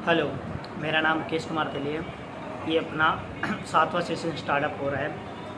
Hello, मेरा नाम मुकेश कुमार तेली है। ये अपना 7वां सेशन स्टार्टअप हो रहा है।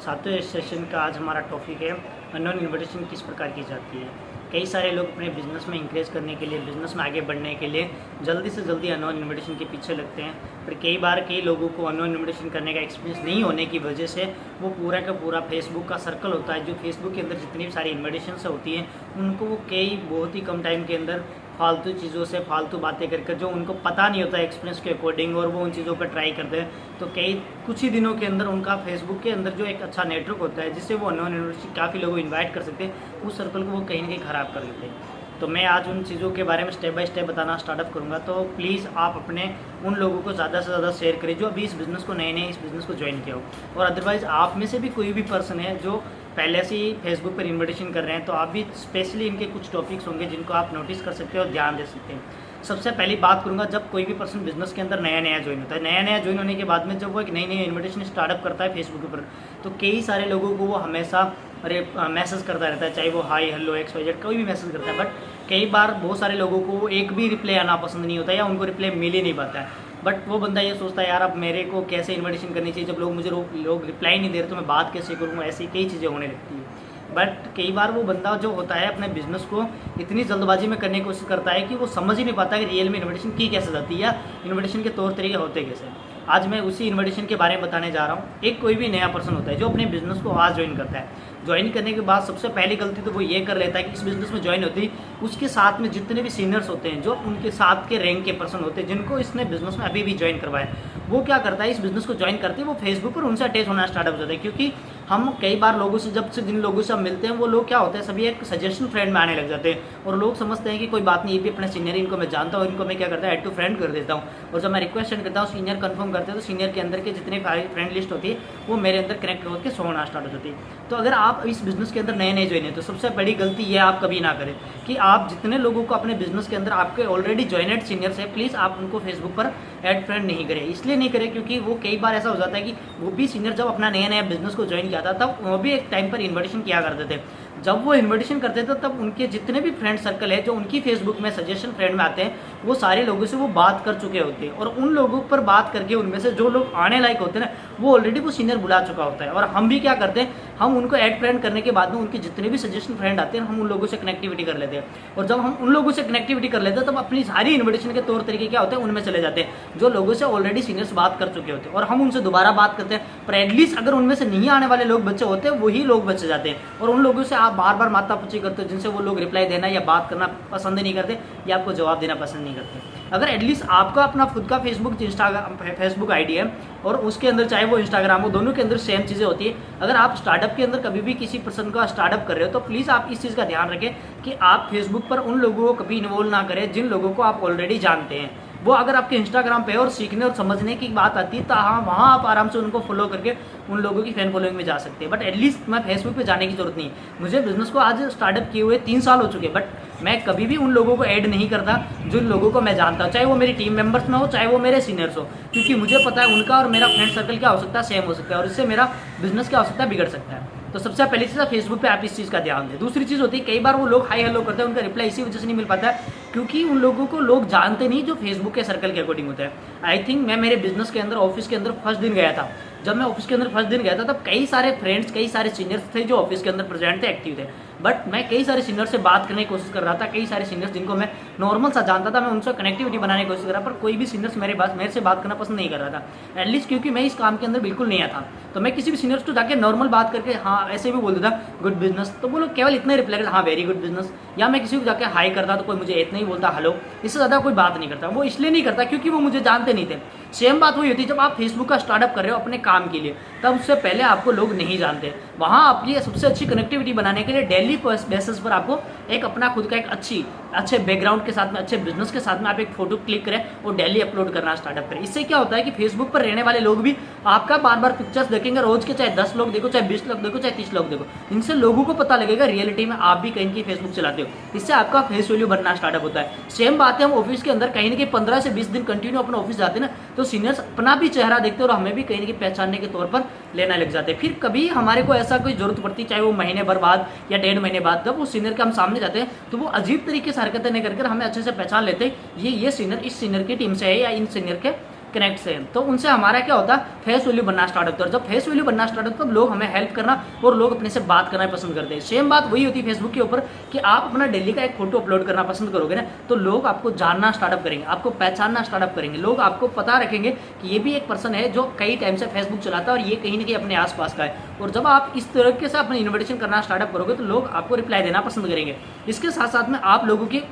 7वें सेशन का आज हमारा टॉपिक है अननोन इन्विटेशन किस प्रकार की जाती है। कई सारे लोग अपने बिज़नेस में इंक्रीज़ करने के लिए, बिज़नेस में आगे बढ़ने के लिए जल्दी से जल्दी अननोन इन्विटेशन के पीछे लगते हैं। पर कई बार कई लोगों को अननोन इन्विटेशन करने का एक्सपीरियंस नहीं होने की वजह से वो पूरा का पूरा फेसबुक का सर्कल होता है, जो फेसबुक के अंदर जितनी भी सारी इन्विटेशन होती हैं उनको वो कई बहुत ही कम टाइम के अंदर फालतू चीज़ों से फालतू बातें करके, जो उनको पता नहीं होता एक्सपीरियंस के अकॉर्डिंग, और वो उन चीज़ों पर ट्राई करते हैं। तो कई कुछ ही दिनों के अंदर उनका फेसबुक के अंदर जो एक अच्छा नेटवर्क होता है जिससे वो अननोन इन्विटेशन काफ़ी लोगों को इन्वाइट कर सकते हैं, उस सर्कल को वो कहीं ना कहीं ख़राब कर देते हैं। तो मैं आज उन चीज़ों के बारे में स्टेप बाय स्टेप बताना स्टार्टअप करूँगा। तो प्लीज़ आप अपने उन लोगों को ज़्यादा से ज़्यादा शेयर करें जो अभी इस बिज़नेस को नए इस बिज़नेस को ज्वाइन किया हो, और अदरवाइज़ आप में से भी कोई भी पर्सन है जो पहले से ही फेसबुक पर इन्विटेशन कर रहे हैं, तो आप भी स्पेशली इनके कुछ टॉपिक्स होंगे जिनको आप नोटिस कर सकते हो और ध्यान दे सकते हैं। सबसे पहली बात करूँगा, जब कोई भी पर्सन बिजनेस के अंदर नया ज्वाइन होता है, नया ज्वाइन होने के बाद में जब वो एक नई इन्विटेशन स्टार्टअप करता है फेसबुक पर, तो कई सारे लोगों को वो हमेशा मैसेज करता रहता है, चाहे वो हाई हेलो XYZ कोई भी मैसेज करता है। बट कई बार बहुत सारे लोगों को एक भी रिप्लाई आना पसंद नहीं होता या उनको रिप्लाई मिल ही नहीं पाता है। बट वो बंदा ये सोचता है, यार अब मेरे को कैसे इन्विटेशन करनी चाहिए, जब लोग मुझे लोग रिप्लाई नहीं दे रहे तो मैं बात कैसे करूँगा, ऐसी कई चीज़ें होने लगती है। बट कई बार वो बंदा जो होता है अपने बिजनेस को इतनी जल्दबाजी में करने की कोशिश करता है कि वो समझ ही नहीं पाता कि रियल में इन्विटेशन की कैसे जाती है या इन्विटेशन के तौर तरीके होते कैसे। आज मैं उसी इन्विटेशन के बारे में बताने जा रहा हूँ। एक कोई भी नया पर्सन होता है जो अपने बिजनेस को आज ज्वाइन करता है, ज्वाइन करने के बाद सबसे पहली गलती तो वो ये कर लेता है कि इस बिज़नेस में ज्वाइन होती उसके साथ में जितने भी सीनियर्स होते हैं, जो उनके साथ के रैंक के पर्सन होते हैं जिनको इसने बिज़नेस में अभी भी ज्वाइन करवाया, वो क्या करता है इस बिज़नेस को ज्वाइन करते हैं वो फेसबुक पर उनसे अटैच होना स्टार्ट हो जाता है। क्योंकि हम कई बार लोगों से जब से जिन लोगों से हम मिलते हैं वो लोग क्या होते हैं, सभी एक सजेशन फ्रेंड में आने लग जाते हैं, और लोग समझते हैं कि कोई बात नहीं, ये भी अपने सीनियर, इनको मैं जानता हूँ, इनको मैं क्या करता है ऐड टू फ्रेंड कर देता हूँ, और जब मैं रिक्वेस्ट सेंड करता हूँ सीनियर कंफर्म करते हैं तो सीनियर के अंदर के जितने फ्रेंड लिस्ट होती है वो मेरे अंदर कनेक्ट होकर सो होना स्टार्ट हो जाती है। तो अगर आप इस बिज़नेस के अंदर नए ज्वाइन है तो सबसे बड़ी गलती ये आप कभी ना करें कि आप जितने लोगों को अपने बिजनेस के अंदर आपके ऑलरेडी ज्वाइनेड सीनियर्स है, प्लीज़ आप उनको फेसबुक पर ऐड फ्रेंड नहीं करें। इसलिए नहीं करें क्योंकि वो कई बार ऐसा हो जाता है कि वो भी सीनियर जब अपना नया बिजनेस को ज्वाइन किया था तब वो भी एक टाइम पर इन्विटेशन किया करते थे। जब वो इन्विटेशन करते थे तब उनके जितने भी फ्रेंड सर्कल है जो उनकी फेसबुक में सजेशन फ्रेंड में आते हैं, वो सारे लोगों से वो बात कर चुके होते हैं, और उन लोगों पर बात करके उनमें से जो लोग आने लायक होते हैं ना, वो ऑलरेडी वो सीनियर बुला चुका होता है। और हम भी क्या करते हैं, हम उनको ऐड फ्रेंड करने के बाद में उनके जितने भी सजेशन फ्रेंड आते हैं हम उन लोगों से कनेक्टिविटी कर लेते हैं, और जब हम उन लोगों से कनेक्टिविटी कर लेते हैं तब अपनी सारी इन्विटेशन के तौर तरीके क्या होते हैं उनमें चले जाते हैं जो लोगों से ऑलरेडी सीनियर्स बात कर चुके होते हैं, और हम उनसे दोबारा बात करते हैं। पर एटलीस्ट अगर उनमें से नहीं आने वाले लोग बच्चे होते हैं वही लोग बच जाते हैं, और उन लोगों से आप बार बार मातापूछी करते हो जिनसे वो लोग रिप्लाई देना या बात करना पसंद नहीं करते या आपको जवाब देना पसंद नहीं करते। अगर एटलीस्ट आपका अपना खुद का फेसबुक आईडी है और उसके अंदर चाहे वो इंस्टाग्राम हो, दोनों के अंदर सेम चीज़ें होती है। अगर आप स्टार्टअप के अंदर कभी भी किसी पर्सन का स्टार्टअप कर रहे हो तो प्लीज़ आप इस चीज़ का ध्यान रखें कि आप फेसबुक पर उन लोगों को कभी इन्वॉल्व ना करें जिन लोगों को आप ऑलरेडी जानते हैं। वो अगर आपके इंस्टाग्राम पे और सीखने और समझने की बात आती है तो हाँ, वहाँ आप आराम से उनको फॉलो करके उन लोगों की फैन फॉलोइंग में जा सकते हैं। बट एटलीस्ट मैं फेसबुक पे जाने की जरूरत नहीं है। मुझे बिजनेस को आज स्टार्टअप किए हुए 3 साल हो चुके हैं, बट मैं कभी भी उन लोगों को ऐड नहीं करता जिन लोगों को मैं जानता हूँ, चाहे वो मेरी टीम मेंबर्स में हो चाहे वो मेरे सीनियर्स हो, क्योंकि मुझे पता है उनका और मेरा फ्रेंड सर्कल क्या हो सकता है, सेम हो सकता है, और इससे मेरा बिजनेस क्या हो सकता है, बिगड़ सकता है। तो सबसे पहली चीज़ फेसबुक पे आप इस चीज़ का ध्यान दें। दूसरी चीज़ होती है कई बार वो लोग हाई हेलो करते हैं, उनका रिप्लाई इसी वजह से नहीं मिल पाता है क्योंकि उन लोगों को लोग जानते नहीं जो फेसबुक के सर्कल के अकॉर्डिंग होता है। आई थिंक मैं मेरे बिजनेस के अंदर ऑफिस के अंदर फर्स्ट दिन गया था, जब मैं ऑफिस के अंदर फर्स्ट दिन गया था तब कई सारे फ्रेंड्स, कई सारे सीनियर्स थे जो ऑफिस के अंदर प्रेजेंट थे, एक्टिव थे। बट मैं कई सारे सीनियर से बात करने की कोशिश कर रहा था, कई सारे सीनियर्स जिनको मैं नॉर्मल सा जानता था मैं उनसे कनेक्टिविटी बनाने की कोशिश कर रहा, पर कोई भी सीनियर्स मेरे से बात करना पसंद नहीं कर रहा था। एटलीस्ट क्योंकि मैं इस काम के अंदर बिल्कुल नया था, तो मैं किसी भी सीनियर्स को जाके नॉर्मल बात करके हाँ ऐसे भी बोल देता गुड बिजनेस, तो वो लोग केवल इतना रिप्लाई करता हाँ वेरी गुड बिजनेस, या मैं किसी को जाके हाई करता तो कोई मुझे इतना ही बोलता हेलो, इससे ज़्यादा कोई बात नहीं करता। वो इसलिए नहीं करता क्योंकि वो मुझे जानते नहीं थे। सेम बात वही होती है जब आप फेसबुक का स्टार्टअप कर रहे हो अपने काम के लिए, तब उससे पहले आपको लोग नहीं जानते। वहाँ आपकी सबसे अच्छी कनेक्टिविटी बनाने के लिए डेली बेसिस पर आपको एक अपना खुद का एक अच्छे बैकग्राउंड के साथ में, अच्छे बिजनेस के साथ में आप एक फोटो क्लिक करें और डेली अपलोड करना स्टार्टअप करें। इससे क्या होता है कि फेसबुक पर रहने वाले लोग भी आपका बार बार पिक्चर्स देखेंगे, रोज के चाहे 10 लोग देखो, चाहे 20 लोग देखो, चाहे 30 लोग देखो, इनसे लोगों को पता लगेगा रियलिटी में आप भी कहीं की फेसबुक चलाते हो। इससे आपका फेस वैल्यू बनना स्टार्टअप होता है। सेम बात है हम ऑफिस के अंदर कहीं ना कहीं 15 से 20 दिन कंटिन्यू अपना ऑफिस जाते हैं ना, तो सीनियर्स अपना भी चेहरा देखते हैं और हमें भी कहीं ना कहीं पहचानने के तौर पर लेना लग जाते हैं। फिर कभी हमारे को ऐसा कोई जरूरत पड़ती, चाहे वो महीने भर बाद या 1.5 महीने बाद जब वो सीनियर के हम सामने जाते हैं तो वो अजीब तरीके से हरकतें नहीं कर हमें अच्छे से पहचान लेते हैं ये सीनियर इस सीनियर की टीम से है या इन सीनियर के कनेक्ट से। तो उनसे हमारा क्या होता है, फेस वैल्यू बनना स्टार्ट होता है। और जब फेस वैल्यू बनना स्टार्ट होता है तब लोग हमें हेल्प करना और लोग अपने से बात करना पसंद करते हैं। सेम बात वही होती है फेसबुक के ऊपर कि आप अपना डेली का एक फोटो अपलोड करना पसंद करोगे ना तो लोग आपको जानना स्टार्टअप करेंगे, आपको पहचानना स्टार्टअप करेंगे। लोग आपको पता रखेंगे कि ये भी एक पर्सन है जो कई टाइम से फेसबुक चलाता है और ये कहीं ना कहीं अपने आसपास का है। और जब आप इस तरीके से अपनी इन्विटेशन करना स्टार्टअप करोगे तो लोग आपको रिप्लाई देना पसंद करेंगे। इसके साथ साथ में आप लोगों की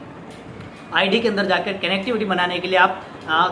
आईडी के अंदर जाकर कनेक्टिविटी बनाने के लिए आप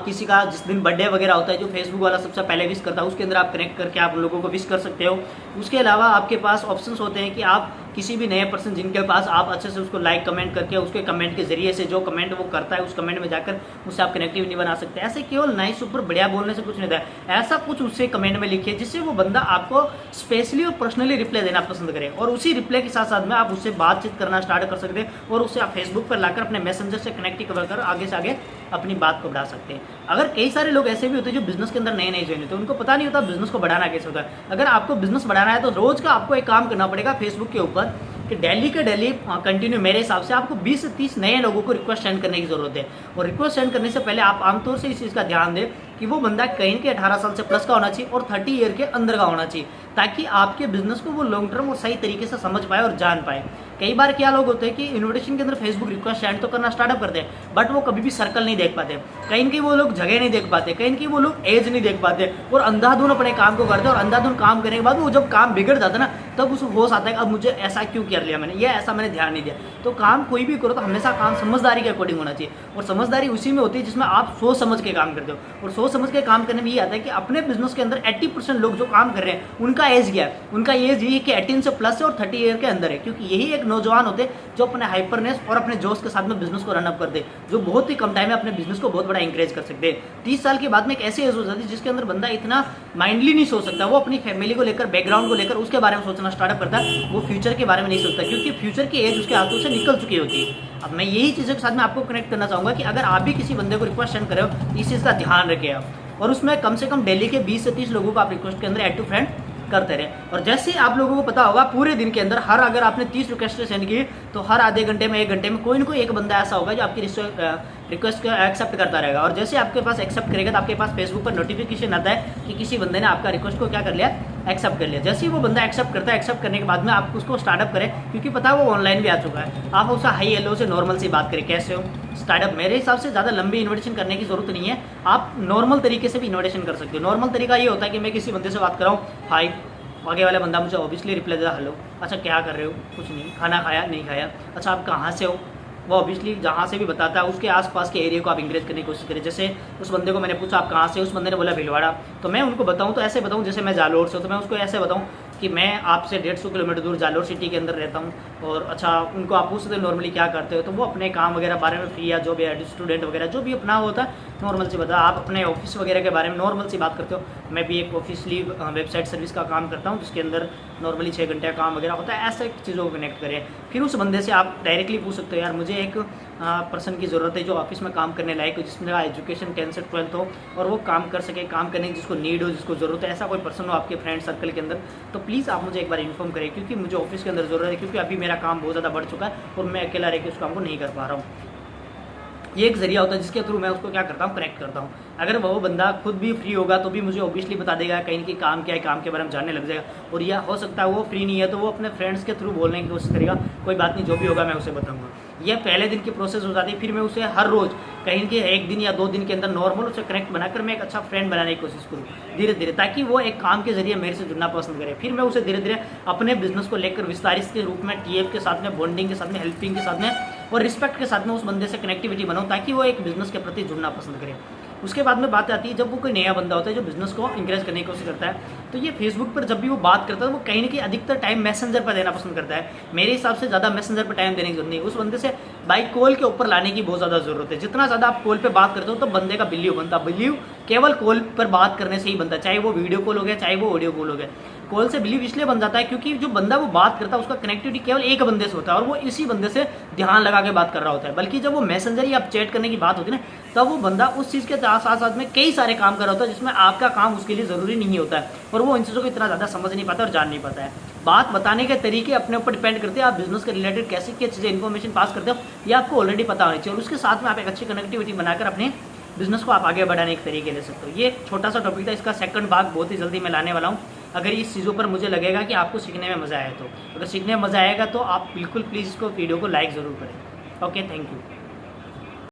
किसी का जिस दिन बर्थडे वगैरह होता है जो फेसबुक वाला सबसे पहले विश करता है उसके अंदर आप कनेक्ट करके आप लोगों को विश कर सकते हो। उसके अलावा आपके पास ऑप्शंस होते हैं कि आप किसी भी नए पर्सन जिनके पास आप अच्छे से उसको लाइक कमेंट करके उसके कमेंट के जरिए से जो कमेंट वो करता है उस कमेंट में जाकर उससे आप कनेक्टिविटी बना सकते हैं। ऐसे केवल नाइस ऊपर बढ़िया बोलने से कुछ नहीं था, ऐसा कुछ उससे कमेंट में लिखिए जिससे वो बंदा आपको स्पेशली और पर्सनली रिप्लाई देना पसंद करे और उसी रिप्लाई के साथ साथ में आप उससे बातचीत करना स्टार्ट कर सकते हैं और उससे आप फेसबुक पर लाकर अपने मैसेंजर से कनेक्ट कर आगे से आगे अपनी बात को बढ़ा सकते हैं। अगर कई सारे लोग ऐसे भी होते हैं जो बिजनेस के अंदर नए नए ज्वाइन होते हैं, उनको पता नहीं होता बिजनेस को बढ़ाना कैसे होता है। अगर आपको बिजनेस बढ़ाना है तो रोज का आपको एक काम करना पड़ेगा फेसबुक के ऊपर कि डेली के डेली कंटिन्यू मेरे हिसाब से आपको 20 से 30 नए लोगों को रिक्वेस्ट सेंड करने की जरूरत है। और रिक्वेस्ट सेंड करने से पहले आप आमतौर से इस चीज़ का ध्यान दें कि वो बंदा कहीं के 18 साल से प्लस का होना चाहिए और 30 ईयर के अंदर का होना चाहिए ताकि आपके बिजनेस को वो लॉन्ग टर्म और सही तरीके से समझ पाए और जान पाए। कई बार क्या लोग होते हैं कि इन्विटेशन के अंदर फेसबुक रिक्वेस्ट सेंड तो करना स्टार्टअप करते हैं बट वो कभी भी सर्कल नहीं देख पाते, कहीं की वो लोग जगह नहीं देख पाते, कहीं की वो लोग एज नहीं देख पाते और अंधाधुन अपने काम को करते हैं। और अंधाधुन काम करने के बाद वो जब काम बिगड़ जाता है ना तब उसको होश आता है कि अब मुझे ऐसा क्यों कर लिया मैंने, ये ऐसा मैंने ध्यान नहीं दिया। तो काम कोई भी करो तो हमेशा काम समझदारी के अकॉर्डिंग होना चाहिए और समझदारी उसी में होती है जिसमें आप सोच समझ के काम करते हो। और सोच समझ के काम करने में ये आता है कि अपने बिजनेस के अंदर 80% लोग जो काम कर रहे हैं उनका एज क्या है, उनका एज ये है कि 18 से प्लस है और 30 ईयर के अंदर है, क्योंकि यही एक नौजवान होते हैं जो अपने हाइपरनेस और अपने जोश के साथ में बिजनेस को रनअप करते हैं, जो बहुत ही कम टाइम में अपने बिजनेस को बहुत बड़ा इंकरेज कर सकते हैं। 30 साल के बाद में एक ऐसी एज हो जाती है जिसके अंदर बंदा इतना माइंडली नहीं सोच सकता, वो अपनी फैमिली को लेकर बैकग्राउंड को लेकर उसके बारे में सोचना स्टार्टअप करता है, वो फ्यूचर के बारे में नहीं सोचता क्योंकि फ्यूचर की एज उसके हाथों से निकल चुकी होती है। अब मैं यही चीज़ों के साथ में आपको कनेक्ट करना चाहूँगा कि अगर आप भी किसी बंदे को रिक्वेस्ट सेंड करें तो इस चीज़ का ध्यान रखें आप और उसमें कम से कम डेली के 20 से 30 लोगों को आप रिक्वेस्ट के अंदर ऐड टू फ्रेंड करते रहे। और जैसे आप लोगों को पता होगा पूरे दिन के अंदर हर अगर आपने 30 रिक्वेस्ट सेंड की तो हर आधे घंटे में 1 घंटे में कोई ना कोई एक बंदा ऐसा होगा जो आपकी रिक्वेस्ट को एक्सेप्ट करता रहेगा। और जैसे आपके पास एक्सेप्ट करेगा तो आपके पास फेसबुक पर नोटिफिकेशन आता है कि किसी बंदे ने आपका रिक्वेस्ट को क्या कर लिया, एक्सेप्ट कर लिया। जैसे ही वो बंदा एक्सेप्ट करता है, एक्सेप्ट करने के बाद में आप उसको स्टार्टअप करें क्योंकि पता है वो ऑनलाइन भी आ चुका है। आप उससे हाई हेलो से नॉर्मल सी बात करें, कैसे हो स्टार्टअप। मेरे हिसाब से ज़्यादा लंबी इन्विटेशन करने की जरूरत नहीं है, आप नॉर्मल तरीके से भी इन्विटेशन कर सकते हो। नॉर्मल तरीका ये होता है कि मैं किसी बंदे से बात कर रहा हूँ, हाई, आगे वाला बंदा मुझे ऑब्वियसली रिप्लाई देता हेलो, अच्छा क्या कर रहे हो, कुछ नहीं, खाना खाया नहीं खाया, अच्छा आप कहाँ से हो, वो ऑब्वियसली जहाँ से भी बताता है उसके आसपास के एरिया को आप इंकरेज करने की कोशिश करें। जैसे उस बंदे को मैंने पूछा आप कहाँ से, उस बंदे ने बोला भीलवाड़ा, तो मैं उनको बताऊँ तो ऐसे बताऊँ जैसे मैं जालोर से हूँ तो मैं उसको ऐसे बताऊँ कि मैं आपसे 150 किलोमीटर दूर जालोर सिटी के अंदर रहता हूँ। और अच्छा उनको आप पूछते हो नॉर्मली क्या करते हो तो वो अपने काम वगैरह बारे में फ्री या जो भी स्टूडेंट वगैरह जो भी अपना होता है नॉर्मल सी बता। आप अपने ऑफिस वगैरह के बारे में नॉर्मल सी बात करते हो, मैं भी एक ऑफिसली वेबसाइट सर्विस का काम करता हूँ जिसके अंदर नॉर्मली 6 घंटे का काम वगैरह होता है। ऐसे चीज़ों को कनेक्ट करें। फिर उस बंदे से आप डायरेक्टली पूछ सकते हो यार मुझे एक पर्सन की ज़रूरत है जो ऑफिस में काम करने लायक हो, जिसमें एजुकेशन 10 से 12 हो और वो काम कर सके, काम करने की जिसको नीड हो, जिसको ज़रूरत है, ऐसा कोई पर्सन हो आपके फ्रेंड सर्कल के अंदर तो प्लीज़ आप मुझे एक बार इन्फॉर्म करें क्योंकि मुझे ऑफिस के अंदर ज़रूरत है, क्योंकि अभी मेरा काम बहुत ज़्यादा बढ़ चुका है और मैं अकेला रह के उस काम को नहीं कर पा रहा हूँ। ये एक जरिया होता है जिसके थ्रू मैं उसको क्या करता हूँ, कनेक्ट करता हूँ। अगर वो बंदा खुद भी फ्री होगा तो भी मुझे ऑब्वियसली बता देगा, कहीं की काम क्या है, काम के बारे में जानने लग जाएगा। और यह हो सकता है वो फ्री नहीं है तो वो अपने फ्रेंड्स के थ्रू बोलने की कोशिश करेगा, कोई बात नहीं जो भी होगा मैं उसे बताऊँगा। यह पहले दिन की प्रोसेस हो जाती है। फिर मैं उसे हर रोज़ कहीं के 1 दिन या 2 दिन के अंदर नॉर्मल उसे कनेक्ट बनाकर मैं एक अच्छा फ्रेंड बनाने की कोशिश करूँ धीरे धीरे, ताकि वो एक काम के जरिए मेरे से जुड़ना पसंद करे। फिर मैं उसे धीरे धीरे अपने बिजनेस को लेकर विस्तारित के रूप में टीएफ के साथ में, बॉन्डिंग के साथ में, हेल्पिंग के साथ में और रिस्पेक्ट के साथ में उस बंदे से कनेक्टिविटी बनाऊँ ताकि वो एक बिजनेस के प्रति जुड़ना पसंद करे। उसके बाद में बात आती है जब वो कोई नया बंदा होता है जो बिजनेस को इंकरेज करने की कोशिश करता है तो ये फेसबुक पर जब भी वो बात करता है वो कहीं ना कहीं अधिकतर टाइम मैसेंजर पर देना पसंद करता है। मेरे हिसाब से ज़्यादा मैसेंजर पर टाइम देने की जरूरत नहीं, उस बंदे से बाई कॉल के ऊपर लाने की बहुत ज़्यादा जरूरत है। जितना ज़्यादा आप कॉल पे बात करते हो तो बंदे का बिलीव बनता है। बिलीव केवल कॉल पर बात करने से ही बनता है, चाहे वो वीडियो कॉल हो गया चाहे वो ऑडियो कॉल हो गया। कॉल से बिलीव इसलिए बन जाता है क्योंकि जो बंदा वो बात करता है उसका कनेक्टिविटी केवल एक बंदे से होता है और वो इसी बंदे से ध्यान लगा के बात कर रहा होता है। बल्कि जब वो मैसेंजर या चैट करने की बात होती है ना तब वो बंदा उस चीज़ के साथ साथ में कई सारे काम कर रहा होता है जिसमें आपका काम उसके लिए ज़रूरी नहीं होता है और वो इन चीज़ों को इतना ज़्यादा समझ नहीं पाता और जान नहीं पाता है। बात बताने के तरीके अपने ऊपर डिपेंड करते हैं। आप बिजनेस के रिलेटेड कैसी क्या चीज़ें इन्फॉर्मेशन पास करते हो ये आपको ऑलरेडी पता होनी चाहिए, और उसके साथ में आप एक अच्छी कनेक्टिविटी बनाकर अपने बिजनेस को आप आगे बढ़ाने के तरीके ले सकते हो। ये एक छोटा सा टॉपिक था, इसका सेकंड भाग बहुत ही जल्दी मैं लाने वाला हूँ। अगर इस चीज़ों पर मुझे लगेगा कि आपको सीखने में मज़ा आए तो, अगर सीखने में मज़ा आएगा तो आप बिल्कुल प्लीज़ इसको वीडियो को लाइक ज़रूर करें। Okay, thank you.